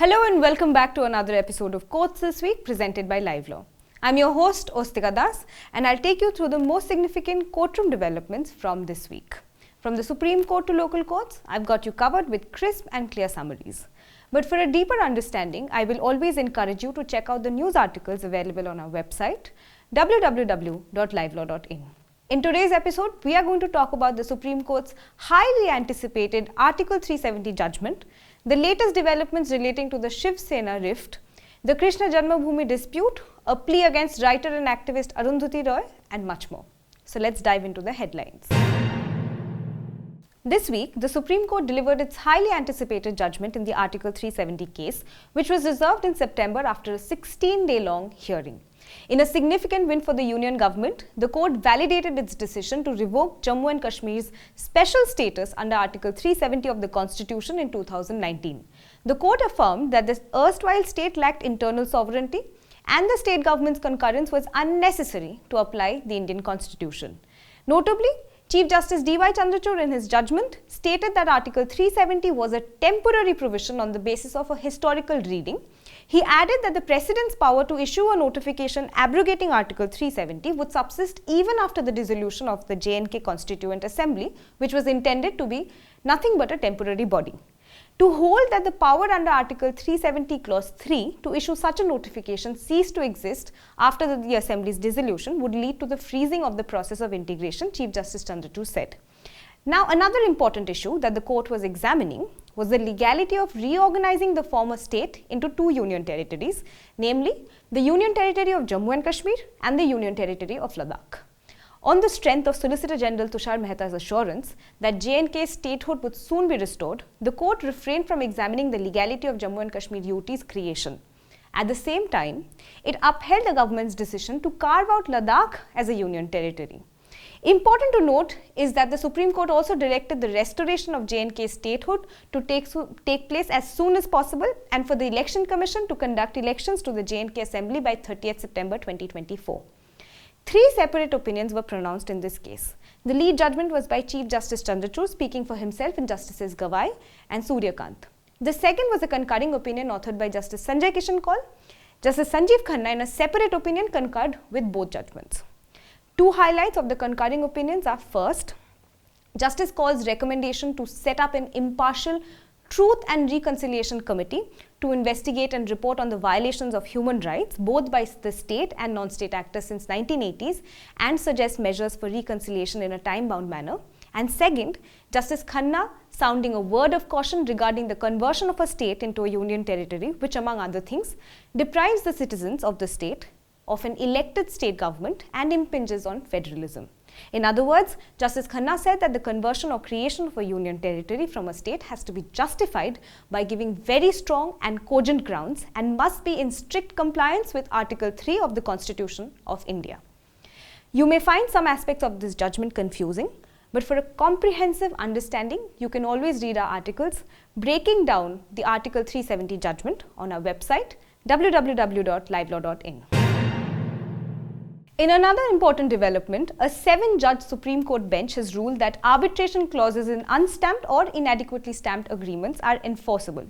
Hello and welcome back to another episode of Courts This Week presented by LiveLaw. I'm your host Ostika Das and I'll take you through the most significant courtroom developments from this week. From the Supreme Court to local courts, I've got you covered with crisp and clear summaries. But for a deeper understanding, I will always encourage you to check out the news articles available on our website www.livelaw.in. In today's episode, we are going to talk about the Supreme Court's highly anticipated Article 370 judgment, the latest developments relating to the Shiv Sena rift, the Krishna Janmabhoomi dispute, a plea against writer and activist Arundhati Roy, and much more. So let's dive into the headlines. This week, the Supreme Court delivered its highly anticipated judgment in the Article 370 case, which was reserved in September after a 16-day-long hearing. In a significant win for the Union government, the court validated its decision to revoke Jammu and Kashmir's special status under Article 370 of the Constitution in 2019. The court affirmed that the erstwhile state lacked internal sovereignty and the state government's concurrence was unnecessary to apply the Indian Constitution. Notably, Chief Justice D.Y. Chandrachud in his judgment stated that Article 370 was a temporary provision on the basis of a historical reading. He added that the President's power to issue a notification abrogating Article 370 would subsist even after the dissolution of the J&K Constituent Assembly, which was intended to be nothing but a temporary body. To hold that the power under Article 370 Clause 3 to issue such a notification ceased to exist after the Assembly's dissolution would lead to the freezing of the process of integration, Chief Justice Chandrachud said. Now, another important issue that the court was examining was the legality of reorganizing the former state into two union territories, namely the Union Territory of Jammu and Kashmir and the Union Territory of Ladakh. On the strength of Solicitor General Tushar Mehta's assurance that J&K's statehood would soon be restored, the court refrained from examining the legality of Jammu and Kashmir UT's creation. At the same time, it upheld the government's decision to carve out Ladakh as a union territory. Important to note is that the Supreme Court also directed the restoration of J&K's statehood to take place as soon as possible and for the Election Commission to conduct elections to the J&K Assembly by 30th September 2024. Three separate opinions were pronounced in this case. The lead judgment was by Chief Justice Chandrachud speaking for himself and Justices Gawai and Suryakant. The second was a concurring opinion authored by Justice Sanjay Kishan Kaul. Justice Sanjeev Khanna in a separate opinion concurred with both judgments. Two highlights of the concurring opinions are first, Justice Kaul's recommendation to set up an impartial Truth and Reconciliation Committee to investigate and report on the violations of human rights both by the state and non-state actors since 1980s and suggest measures for reconciliation in a time-bound manner. And second, Justice Khanna sounding a word of caution regarding the conversion of a state into a union territory, which among other things deprives the citizens of the state of an elected state government and impinges on federalism. In other words, Justice Khanna said that the conversion or creation of a union territory from a state has to be justified by giving very strong and cogent grounds and must be in strict compliance with Article 3 of the Constitution of India. You may find some aspects of this judgment confusing, but for a comprehensive understanding, you can always read our articles breaking down the Article 370 judgment on our website www.livelaw.in. In another important development, a 7-judge Supreme Court bench has ruled that arbitration clauses in unstamped or inadequately stamped agreements are enforceable.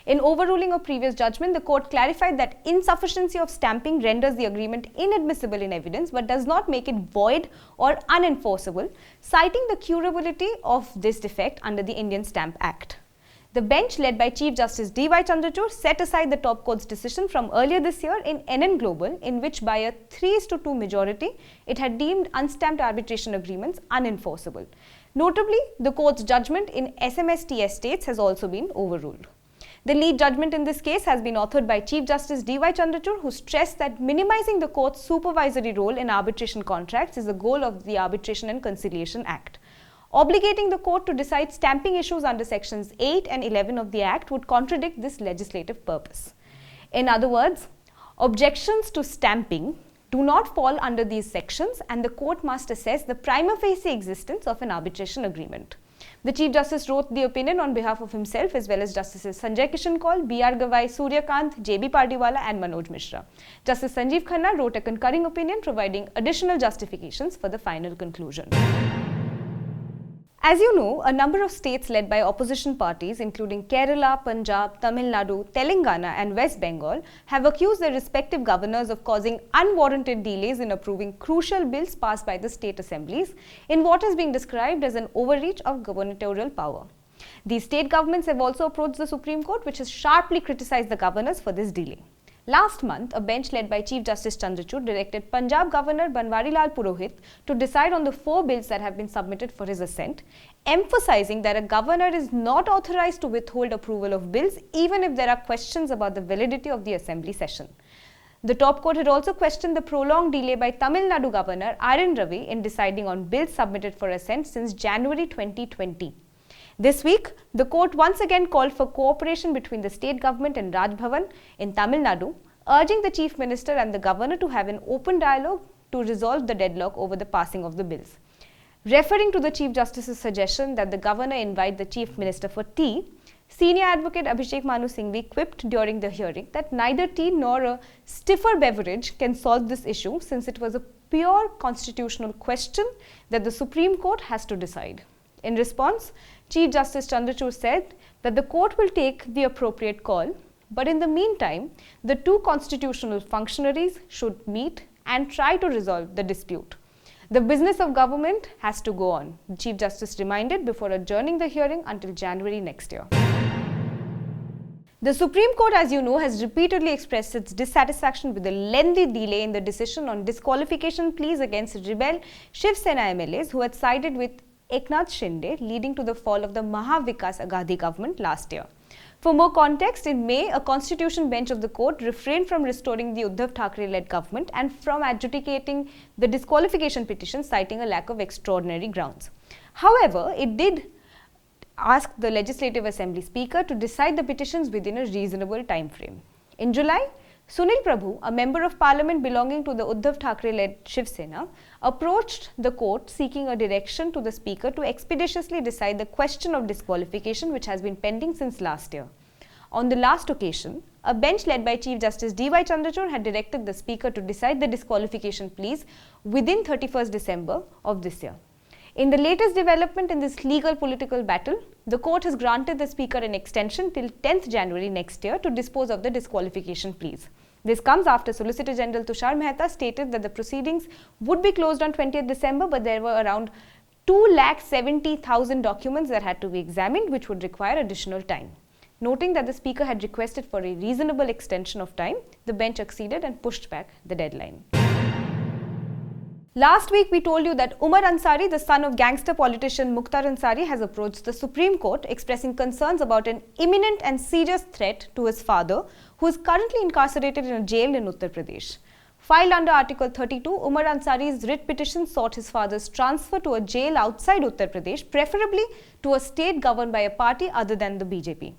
In overruling a previous judgment, the court clarified that insufficiency of stamping renders the agreement inadmissible in evidence but does not make it void or unenforceable, citing the curability of this defect under the Indian Stamp Act. The bench, led by Chief Justice D.Y. Chandrachud, set aside the top court's decision from earlier this year in NN Global, in which by a 3:2 majority, it had deemed unstamped arbitration agreements unenforceable. Notably, the court's judgment in SMSTS states has also been overruled. The lead judgment in this case has been authored by Chief Justice D.Y. Chandrachud, who stressed that minimizing the court's supervisory role in arbitration contracts is the goal of the Arbitration and Conciliation Act. Obligating the court to decide stamping issues under sections 8 and 11 of the Act would contradict this legislative purpose. In other words, objections to stamping do not fall under these sections and the court must assess the prima facie existence of an arbitration agreement. The Chief Justice wrote the opinion on behalf of himself as well as Justices Sanjay Kishan Kaul, B.R. Gawai, Suryakant, J.B. Pardiwala and Manoj Mishra. Justice Sanjeev Khanna wrote a concurring opinion providing additional justifications for the final conclusion. As you know, a number of states led by opposition parties including Kerala, Punjab, Tamil Nadu, Telangana and West Bengal have accused their respective governors of causing unwarranted delays in approving crucial bills passed by the state assemblies in what is being described as an overreach of gubernatorial power. These state governments have also approached the Supreme Court, which has sharply criticized the governors for this delay. Last month, a bench led by Chief Justice Chandrachud directed Punjab Governor Banwarilal Purohit to decide on the 4 bills that have been submitted for his assent, emphasizing that a governor is not authorized to withhold approval of bills even if there are questions about the validity of the assembly session. The top court had also questioned the prolonged delay by Tamil Nadu Governor Arundhati Roy in deciding on bills submitted for assent since January 2020. This week, the court once again called for cooperation between the state government and Raj Bhavan in Tamil Nadu, urging the Chief Minister and the Governor to have an open dialogue to resolve the deadlock over the passing of the bills. Referring to the Chief Justice's suggestion that the Governor invite the Chief Minister for tea, Senior Advocate Abhishek Manu Singhvi quipped during the hearing that neither tea nor a stiffer beverage can solve this issue since it was a pure constitutional question that the Supreme Court has to decide. In response, Chief Justice Chandrachud said that the court will take the appropriate call, but in the meantime, the 2 constitutional functionaries should meet and try to resolve the dispute. The business of government has to go on, the Chief Justice reminded before adjourning the hearing until January next year. The Supreme Court, as you know, has repeatedly expressed its dissatisfaction with the lengthy delay in the decision on disqualification pleas against rebel Shiv Sena MLAs who had sided with Eknath Shinde, leading to the fall of the Maha Vikas Aghadi government last year. For more context, in May, a constitution bench of the court refrained from restoring the Uddhav Thackeray-led government and from adjudicating the disqualification petition, citing a lack of extraordinary grounds. However, it did ask the Legislative Assembly Speaker to decide the petitions within a reasonable time frame. In July, Sunil Prabhu, a member of parliament belonging to the Uddhav Thackeray-led Shiv Sena, approached the court seeking a direction to the speaker to expeditiously decide the question of disqualification which has been pending since last year. On the last occasion, a bench led by Chief Justice D.Y. Chandrachud had directed the speaker to decide the disqualification pleas within 31st December of this year. In the latest development in this legal political battle, the court has granted the speaker an extension till 10th January next year to dispose of the disqualification pleas. This comes after Solicitor General Tushar Mehta stated that the proceedings would be closed on 20th December, but there were around 270,000 documents that had to be examined, which would require additional time. Noting that the speaker had requested for a reasonable extension of time, the bench acceded and pushed back the deadline. Last week, we told you that Omar Ansari, the son of gangster politician Mukhtar Ansari, has approached the Supreme Court expressing concerns about an imminent and serious threat to his father, who is currently incarcerated in a jail in Uttar Pradesh. Filed under Article 32, Omar Ansari's writ petition sought his father's transfer to a jail outside Uttar Pradesh, preferably to a state governed by a party other than the BJP.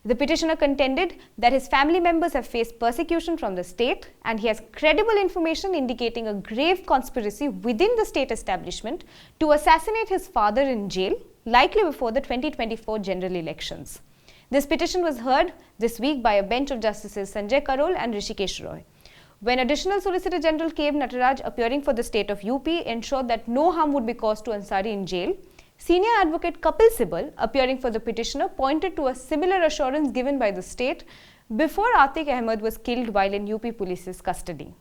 The petitioner contended that his family members have faced persecution from the state and he has credible information indicating a grave conspiracy within the state establishment to assassinate his father in jail, likely before the 2024 general elections. This petition was heard this week by a bench of Justices Sanjay Kaul and Rishikesh Roy. When Additional Solicitor General K. Nataraj, appearing for the state of UP, ensured that no harm would be caused to Ansari in jail, Senior Advocate Kapil Sibal, appearing for the petitioner, pointed to a similar assurance given by the state before Atiq Ahmed was killed while in UP Police's custody.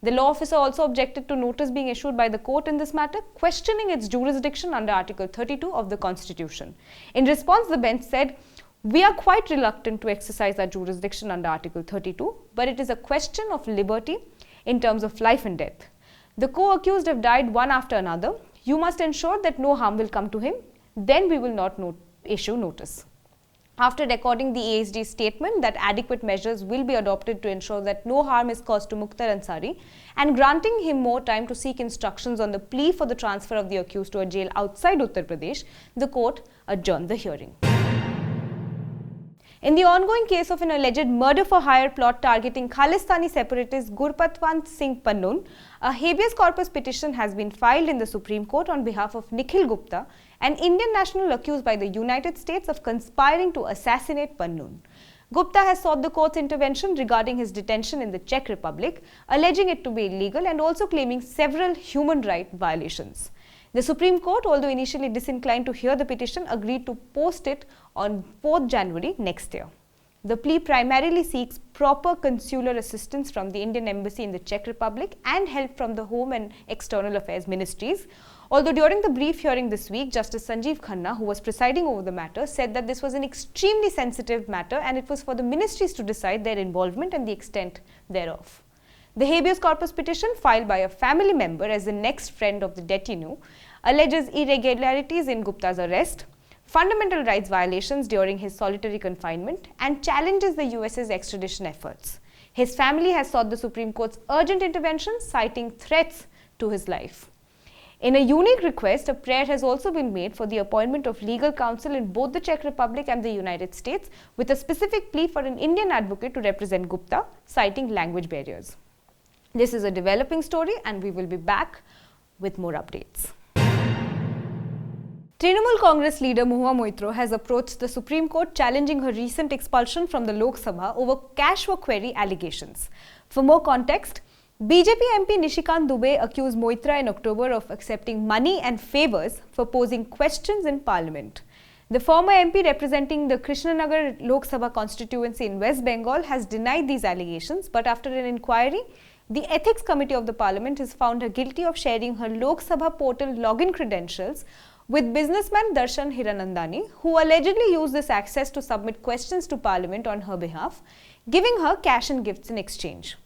The law officer also objected to notice being issued by the court in this matter, questioning its jurisdiction under Article 32 of the Constitution. In response, the bench said, "We are quite reluctant to exercise our jurisdiction under Article 32, but it is a question of liberty in terms of life and death. The co-accused have died one after another. You must ensure that no harm will come to him. Then we will not issue notice." After recording the AHD's statement that adequate measures will be adopted to ensure that no harm is caused to Mukhtar Ansari and granting him more time to seek instructions on the plea for the transfer of the accused to a jail outside Uttar Pradesh, the court adjourned the hearing. In the ongoing case of an alleged murder-for-hire plot targeting Khalistani separatist Gurpatwant Singh Pannun, a habeas corpus petition has been filed in the Supreme Court on behalf of Nikhil Gupta, an Indian national accused by the United States of conspiring to assassinate Pannun. Gupta has sought the court's intervention regarding his detention in the Czech Republic, alleging it to be illegal and also claiming several human rights violations. The Supreme Court, although initially disinclined to hear the petition, agreed to post it on 4th January next year. The plea primarily seeks proper consular assistance from the Indian Embassy in the Czech Republic and help from the Home and External Affairs Ministries. Although during the brief hearing this week, Justice Sanjeev Khanna, who was presiding over the matter, said that this was an extremely sensitive matter and it was for the ministries to decide their involvement and the extent thereof. The habeas corpus petition filed by a family member as the next friend of the detainee alleges irregularities in Gupta's arrest, fundamental rights violations during his solitary confinement, and challenges the US's extradition efforts. His family has sought the Supreme Court's urgent intervention, citing threats to his life. In a unique request, a prayer has also been made for the appointment of legal counsel in both the Czech Republic and the United States, with a specific plea for an Indian advocate to represent Gupta, citing language barriers. This is a developing story and we will be back with more updates. Trinamool Congress leader Mahua Moitra has approached the Supreme Court challenging her recent expulsion from the Lok Sabha over cash for query allegations. For more context, BJP MP Nishikant Dubey accused Moitra in October of accepting money and favours for posing questions in Parliament. The former MP representing the Krishnanagar Lok Sabha constituency in West Bengal has denied these allegations, but after an inquiry, the Ethics Committee of the Parliament has found her guilty of sharing her Lok Sabha portal login credentials with businessman Darshan Hiranandani, who allegedly used this access to submit questions to Parliament on her behalf, giving her cash and gifts in exchange.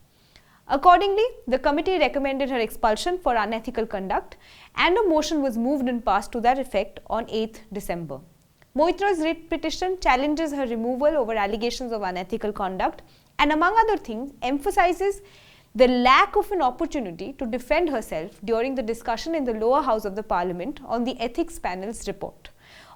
Accordingly, the committee recommended her expulsion for unethical conduct and a motion was moved and passed to that effect on 8th December. Moitra's writ petition challenges her removal over allegations of unethical conduct and, among other things, emphasizes the lack of an opportunity to defend herself during the discussion in the lower house of the Parliament on the ethics panel's report.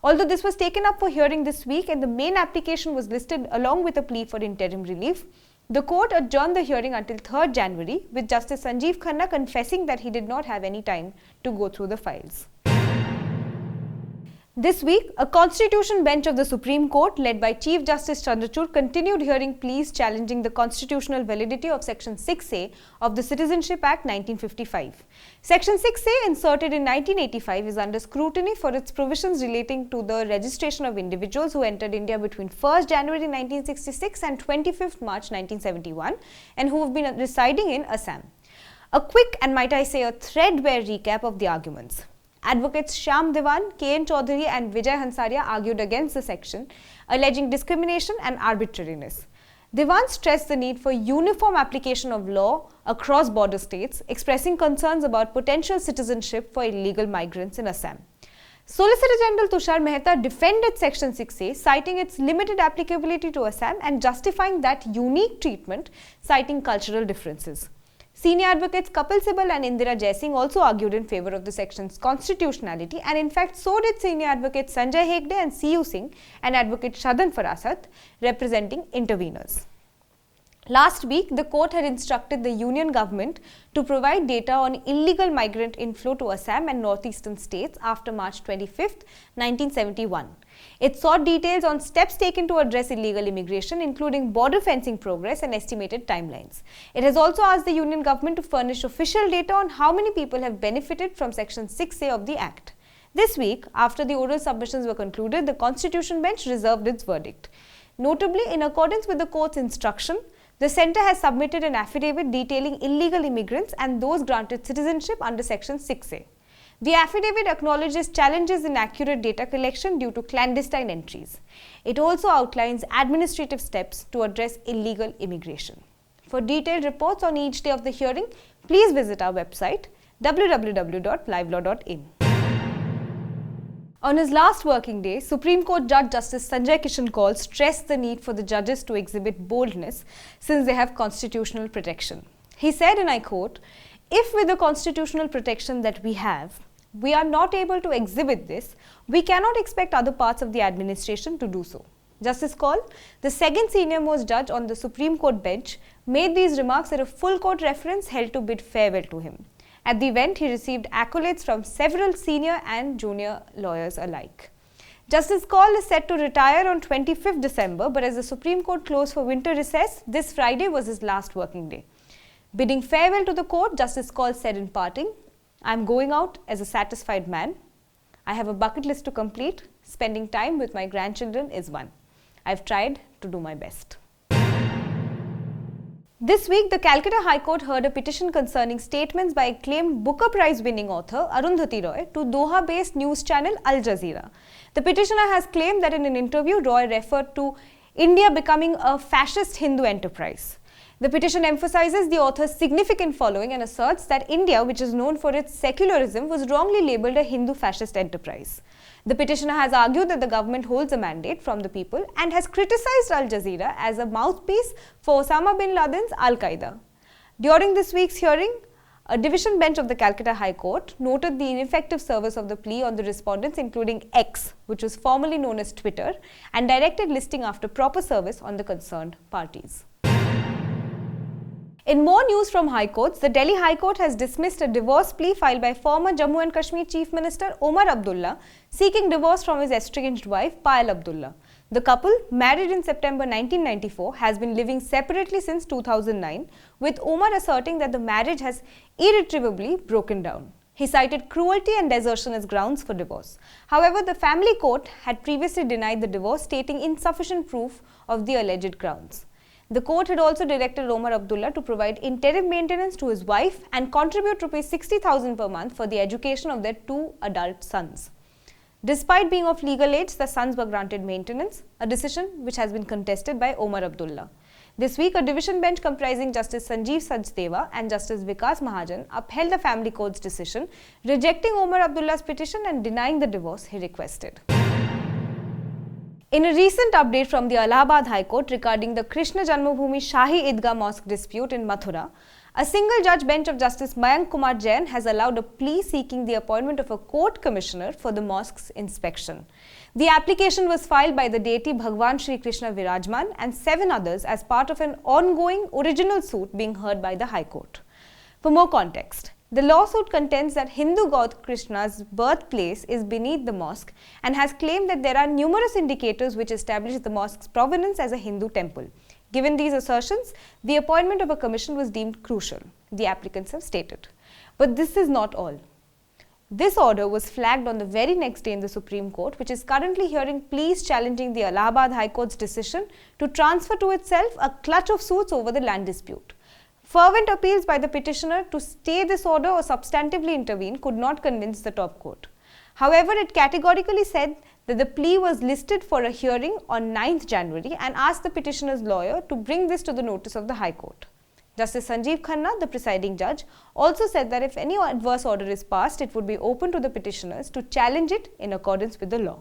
Although this was taken up for hearing this week and the main application was listed along with a plea for interim relief, the court adjourned the hearing until 3rd January, with Justice Sanjeev Khanna confessing that he did not have any time to go through the files. This week, a constitution bench of the Supreme Court led by Chief Justice Chandrachud continued hearing pleas challenging the constitutional validity of Section 6A of the Citizenship Act 1955. Section 6A, inserted in 1985, is under scrutiny for its provisions relating to the registration of individuals who entered India between 1st January 1966 and 25th March 1971 and who have been residing in Assam. A quick and, might I say, a threadbare recap of the arguments. Advocates Shyam Devan, K.N. Chaudhary and Vijay Hansaria argued against the section, alleging discrimination and arbitrariness. Devan stressed the need for uniform application of law across border states, expressing concerns about potential citizenship for illegal migrants in Assam. Solicitor General Tushar Mehta defended Section 6A, citing its limited applicability to Assam and justifying that unique treatment, citing cultural differences. Senior advocates Kapil Sibal and Indira Jaising also argued in favour of the section's constitutionality, and in fact so did senior advocates Sanjay Hegde and C.U. Singh and advocate Shadan Farasat, representing interveners. Last week, the court had instructed the union government to provide data on illegal migrant inflow to Assam and northeastern states after March 25, 1971. It sought details on steps taken to address illegal immigration, including border fencing progress and estimated timelines. It has also asked the union government to furnish official data on how many people have benefited from Section 6A of the Act. This week, after the oral submissions were concluded, the Constitution Bench reserved its verdict. Notably, in accordance with the court's instruction, the centre has submitted an affidavit detailing illegal immigrants and those granted citizenship under Section 6A. The affidavit acknowledges challenges in accurate data collection due to clandestine entries. It also outlines administrative steps to address illegal immigration. For detailed reports on each day of the hearing, please visit our website www.livelaw.in. On his last working day, Supreme Court Judge Justice Sanjay Kishan Kaul stressed the need for the judges to exhibit boldness since they have constitutional protection. He said, and I quote, "If with the constitutional protection that we have, we are not able to exhibit this, we cannot expect other parts of the administration to do so." Justice Kaul, the second senior-most judge on the Supreme Court bench, made these remarks at a full court reference held to bid farewell to him. At the event, he received accolades from several senior and junior lawyers alike. Justice Kaul is set to retire on 25th December, but as the Supreme Court closed for winter recess, this Friday was his last working day. Bidding farewell to the court, Justice Kaul said in parting, I'm going out as a satisfied man. I have a bucket list to complete. Spending time with my grandchildren is one. I've tried to do my best. This week, the Calcutta High Court heard a petition concerning statements by acclaimed Booker Prize-winning author Arundhati Roy to Doha-based news channel Al Jazeera. The petitioner has claimed that in an interview, Roy referred to India becoming a fascist Hindu enterprise. The petition emphasizes the author's significant following and asserts that India, which is known for its secularism, was wrongly labelled a Hindu fascist enterprise. The petitioner has argued that the government holds a mandate from the people and has criticized Al Jazeera as a mouthpiece for Osama bin Laden's Al-Qaeda. During this week's hearing, a division bench of the Calcutta High Court noted the ineffective service of the plea on the respondents, including X, which was formerly known as Twitter, and directed listing after proper service on the concerned parties. In more news from High Courts, the Delhi High Court has dismissed a divorce plea filed by former Jammu and Kashmir Chief Minister Omar Abdullah seeking divorce from his estranged wife Payal Abdullah. The couple, married in September 1994, has been living separately since 2009, with Omar asserting that the marriage has irretrievably broken down. He cited cruelty and desertion as grounds for divorce. However, the family court had previously denied the divorce, stating insufficient proof of the alleged grounds. The court had also directed Omar Abdullah to provide interim maintenance to his wife and contribute Rs 60,000 per month for the education of their 2 adult sons. Despite being of legal age, the sons were granted maintenance, a decision which has been contested by Omar Abdullah. This week, a division bench comprising Justice Sanjeev Sachdeva and Justice Vikas Mahajan upheld the family court's decision, rejecting Omar Abdullah's petition and denying the divorce he requested. In a recent update from the Allahabad High Court regarding the Krishna Janmabhoomi Shahi Idgah Mosque dispute in Mathura, a single-judge bench of Justice Mayank Kumar Jain has allowed a plea seeking the appointment of a court commissioner for the mosque's inspection. The application was filed by the deity Bhagwan Shri Krishna Virajman and 7 others as part of an ongoing original suit being heard by the High Court. For more context, the lawsuit contends that Hindu god Krishna's birthplace is beneath the mosque and has claimed that there are numerous indicators which establish the mosque's provenance as a Hindu temple. Given these assertions, the appointment of a commission was deemed crucial, the applicants have stated. But this is not all. This order was flagged on the very next day in the Supreme Court, which is currently hearing pleas challenging the Allahabad High Court's decision to transfer to itself a clutch of suits over the land dispute. Fervent appeals by the petitioner to stay this order or substantively intervene could not convince the top court. However, it categorically said that the plea was listed for a hearing on 9th January and asked the petitioner's lawyer to bring this to the notice of the High Court. Justice Sanjeev Khanna, the presiding judge, also said that if any adverse order is passed, it would be open to the petitioners to challenge it in accordance with the law.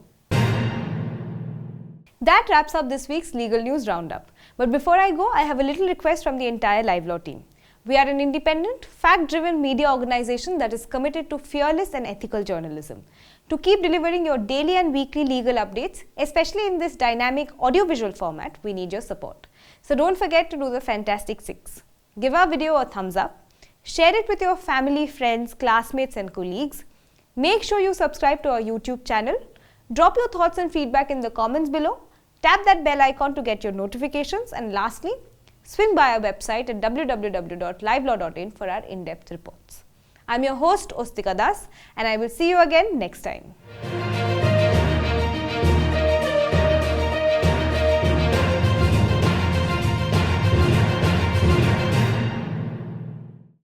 That wraps up this week's legal news roundup. But before I go, I have a little request from the entire LiveLaw team. We are an independent, fact-driven media organization that is committed to fearless and ethical journalism. To keep delivering your daily and weekly legal updates, especially in this dynamic audiovisual format, we need your support. So don't forget to do the Fantastic 6. Give our video a thumbs up, share it with your family, friends, classmates and colleagues. Make sure you subscribe to our YouTube channel. Drop your thoughts and feedback in the comments below. Tap that bell icon to get your notifications, and lastly, swing by our website at www.livelaw.in for our in-depth reports. I'm your host Ostika Das, and I will see you again next time.